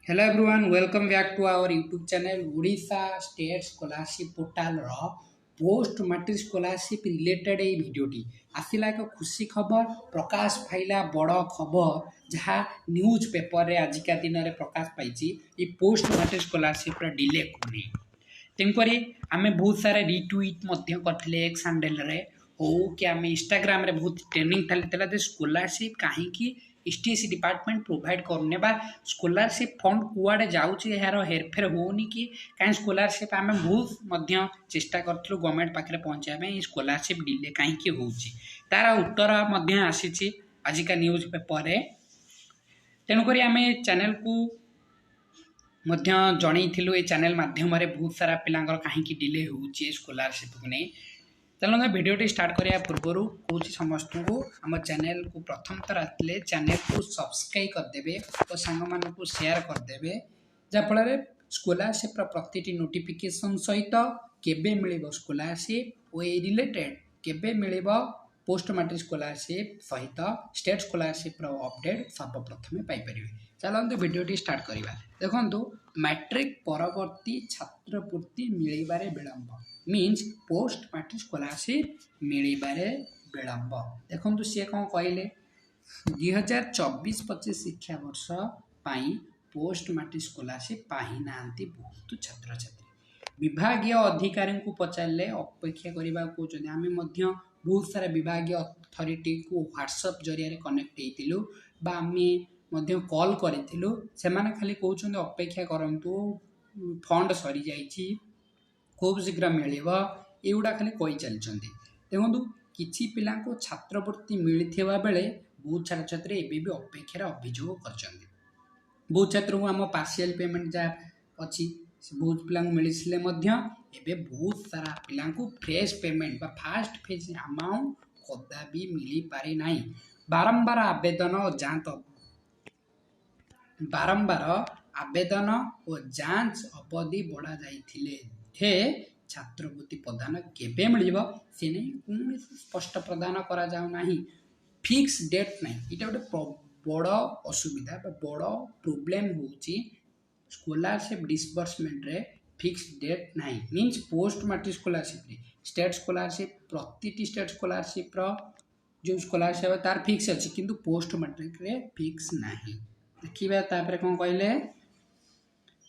Hello everyone, welcome back to our YouTube channel Odisha State Scholarship Portal row post matric scholarship related ये भिडियोटी आसला एक खुशी खबर प्रकाश पाइला बड़ खबर जहाँ न्यूज पेपर रे आजिका दिन में प्रकाश पाई ये पोस्ट मैट्रिक स्कॉलरशिप डिले होनी तेणुक आम बहुत सारा रिट्वीट करते एक्स हैंडल रे हो कि आम इंस्टाग्राम रे बहुत ट्रेनिंग चलता स्कॉलरशिप कहीं एसटीएससी डिपार्टमेंट प्रोवाइड करने बा स्कॉलरशिप फंड कुआड़े जाऊँगी यार हेरफेर होनी कि कहीं स्कॉलरशिप आम बहुत चेष्टा करूँ गवर्नमेंट पाखे पहुँचाई स्कॉलरशिप डिले कहीं हो तार उत्तर आसी आजिका न्यूज पेपर तेणुक आम चैनल को जनईलु ये चैनल माध्यम बहुत सारा पिलांकर कहीं डिले हो स्कॉलरशिप को नहीं चलो भिडियोटी स्टार्ट करने पूर्वर कौन समस्त को आम चैनल को प्रथम थर आते चैनल को सब्सक्राइब करदे और सांग मान को शेयर करदे जहाँफल स्कॉलरशिप प्रति नोटिफिकेशन सहित केबे मिलिबो स्कॉलरशिप और ये रिलेटेड केबे मिलिबो पोस्ट मैट्रिक स्कॉलरशिप सहित स्टेट स्कॉलरशिप अपडेट सर्वप्रथम पाइपर। चलते भिडियोटी स्टार्ट करवा देखो मैट्रिक परवर्ती छात्रवृत्ति मिलबारे विलंब मीन्स पोस्ट मैट्रिक स्कॉलरशिप मिलबारे विलंब देखो सी कौन कहले 2024-25 शिक्षा वर्ष पोस्ट मैट्रिक स्कॉलरशिप पाई ना बहुत छात्र छात्री विभागीय अधिकारी को पचारे अपेक्षा करने को आम बहुत सारा विभागीय अथॉरिटी को व्हाट्सएप जरिया कनेक्ट होती आम कॉल करूँ से खाली कहते अपेक्षा करूँ फंड सरी जाइए खूब शीघ्र मिल युवा खाली कही चलते देखो किसी पिला को छात्रवृत्ति मिलता बेले बहुत छात्र छात्री एवं भी अपेक्षार अभियोग कर बहुत छात्र को आम पार्शियल पेमेंट जहाँ अच्छी बहुत पिला मिलते बहुत सारा पिला fresh payment fast phase amount कदा भी मिल पारे ना बारंबार आवेदन और जांच अवधि बढ़ा जाइए छात्रवृत्ति प्रदान केबे मिल से नहीं कौन स्पष्ट प्रदान करा जाऊ ना फिक्स डेट ना यहाँ गोटे बड़ असुविधा बड़ प्रोब्लेम हो स्कॉलरशिप डिसबर्समेंट रे फिक्स डेट ना means post matric scholarship state scholarship प्रति स्टेट स्कॉलरशिप जो स्कॉलरशिप तार फिक्स अच्छी किंतु पोस्ट मैट्रिक रे फिक्स ना देखिए तापर कौन कहले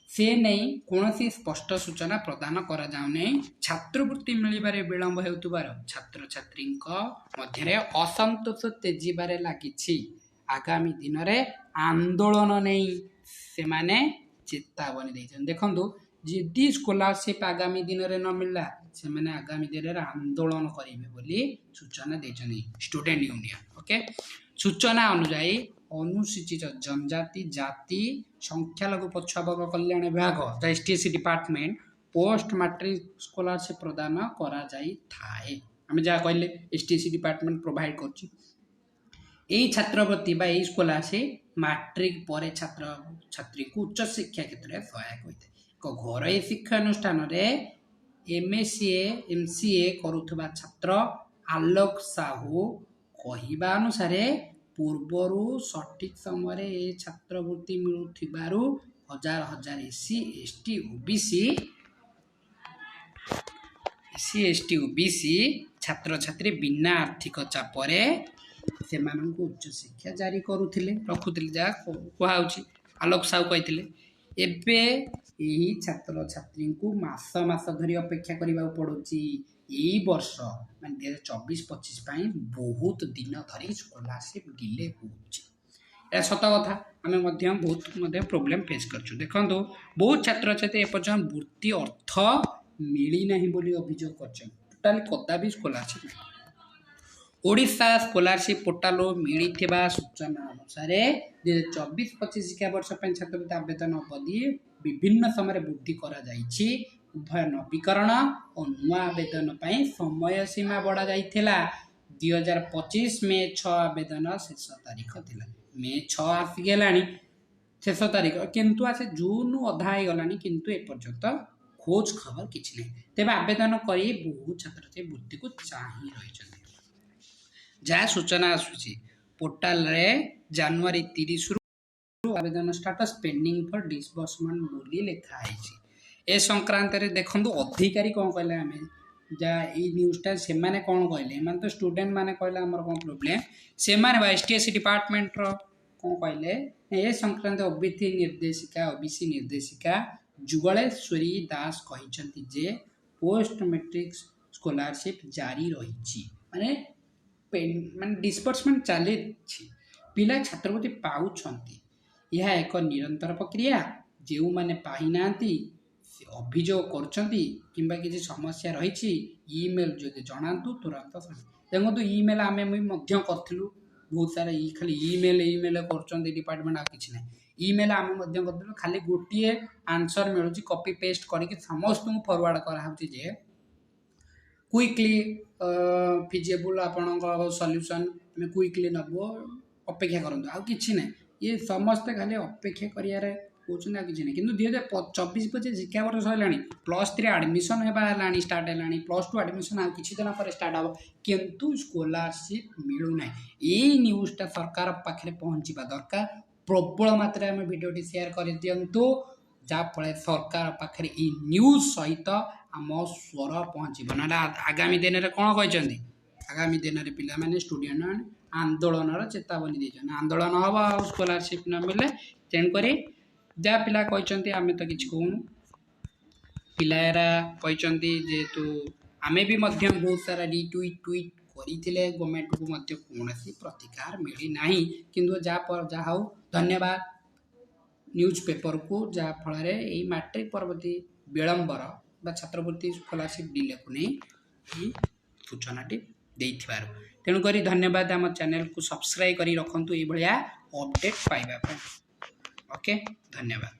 से नहीं कौन स्पष्ट सूचना प्रदान करा जाउने छात्रवृत्ति मिलबारे विलंब हेउतबार छात्र छात्री मध्य असंतोष तेजिबारे लागिछि आगामी दिन में आंदोलन नहीं से माने चेतावनी देइछन देखंतु जदि स्कॉलरशिप आगामी दिन में न मिलला से माने आगामी दिन में आंदोलन करेंगे बोली सूचना देइछन स्टूडेंट यूनियन ओके सूचना अनुसार अनुसूचित जनजाति जाति संख्यालघु पछुआवर्ग कल्याण विभाग एसटीएससी डिपार्टमेंट पोस्ट मैट्रिक स्कॉलरशिप प्रदान करा जाई थाए आम जहाँ कहले एसटीएससी डिपार्टमेंट प्रोवाइड कर छात्रवृत्ति स्कॉलरशिप मैट्रिक पर छात्र छात्री को उच्च शिक्षा क्षेत्र में सहायक होता है घर शिक्षानुष्ठान एमएससीए एमसीए करुवा छात्र आलोक साहू कहवा अनुसार पूर्वर सठिक समय छात्रवृत्ति मिलू हजार हजार एससी ओबीसी छात्र छात्री बिना आर्थिक चापर से उच्च शिक्षा जारी करुले रखुले जहाँ कहुच्छी आलोक साहू कहते एवं छात्र छात्री को मास मास धरी अपेक्षा करने पड़ुची यही वर्ष मान 2024-25 बहुत दिन धरी स्कॉलरशिप डिले हो सत कथा आम बहुत प्रोब्लेम फेस कर देखो बहुत छात्र छात्री एपर्यंत वृत्ति अर्थ मिलना बोली अभियोग कर टोटाली कदा भी स्कॉलरशिप नहीं ओडिशा स्कॉलरशिप पोर्टाल मिलता सूचना अनुसार 2024-25 शिक्षा वर्ष छात्रवृत्ति आवेदन अवधि विभिन्न समय वृद्धि करा उभय नवीकरण और नुआ आवेदन समय सीमा बढ़ा जाइथिला 2025 मे 6 आवेदन शेष तारीख थिला मे 6 आसीगलानी शेष तारीख किंतु आसे जून अधा गलानी किंतु एपर्यंत खोज खबर किछि नहीं तेबे आवेदन करी बहुत छात्र वृत्ति को चाही रही जहाँ सूचना आसुची पोर्टाल रे जनवरी 30 आवेदन स्टाटस पेंडिंग फॉर डिसबर्समेंट बोली लिखा है ए संक्रांत रे देखंतु अधिकारी कौन कहले आमे जा ई न्यूज़टा से माने कौन कहले माने तो स्टूडेंट माने कहले हमर कोन प्रॉब्लम से माने एसटीएस डिपार्टमेंट रो कौन कहले ए संक्रांत ओबीसी निर्देशिका जुगलेश्वरी दास कहिसंती जे पोस्ट मैट्रिक स्कॉलरशिप जारी रही माने माने डिस्बर्समेंट चली पिला छात्रवृत्ति पाउछंती यह एक निरंतर प्रक्रिया जो मैंने पाइना अभियोग करछंती किंबा किसी समस्या रही ईमेल जदि जनातु तुरंत देखो ईमेल आम करूँ बहुत सारा खाली ईमेल कर डिपार्टमेंट आ कि ना ईमेल आम कर खाली गोटे आंसर मिलूँ कॉपी पेस्ट करके समस्त फरवर्ड कराऊँ जे क्विकली फिजिबल आपण सल्यूशन क्विकली नब अपेक्षा करूँ आ कि ना ये समस्ते खाली अपेक्षा करियारे कहते ना कि नहीं कि 2024-25 शिक्षा वर्ष सरला +3 आडमिशन होगा स्टार्ट है +2 आडमिशन आ किसी दिन पर स्टार्ट हम किंतु स्कॉलरशिप मिलूना ये न्यूज़टा सरकार पाखे पहुँचवा दरकार प्रबल मात्रा में भिडियोटी शेयर कर दिंतु जहाँफल सरकार पाखे ये न्यूज़ सहित आम स्वर पहुँचब ना आगामी दिन में कौन कहते आगामी दिन में पिला स्टूडेंट आंदोलन चेतावनी देते आंदोलन हम स्कॉलरशिप न मिले तेणुक जहाँ पिला कहते आम तो किसी कहूँ पिलारा कहते जेहेतु आमे भी बहुत सारा रिट्वीट करते गवर्नमेंट को कौन प्रतिकार मिलना किंतु जहाँ धन्यवाद न्यूज पेपर को जहाँ फल मैट्रिक परवर्ती विलंबर बा छात्रवृत्ति स्कॉलरशिप डिले को नहीं सूचनाटी तेणुक धन्यवाद आम चैनल को सब्सक्राइब कर रखु ये अपडेट पाइबा ओके धन्यवाद।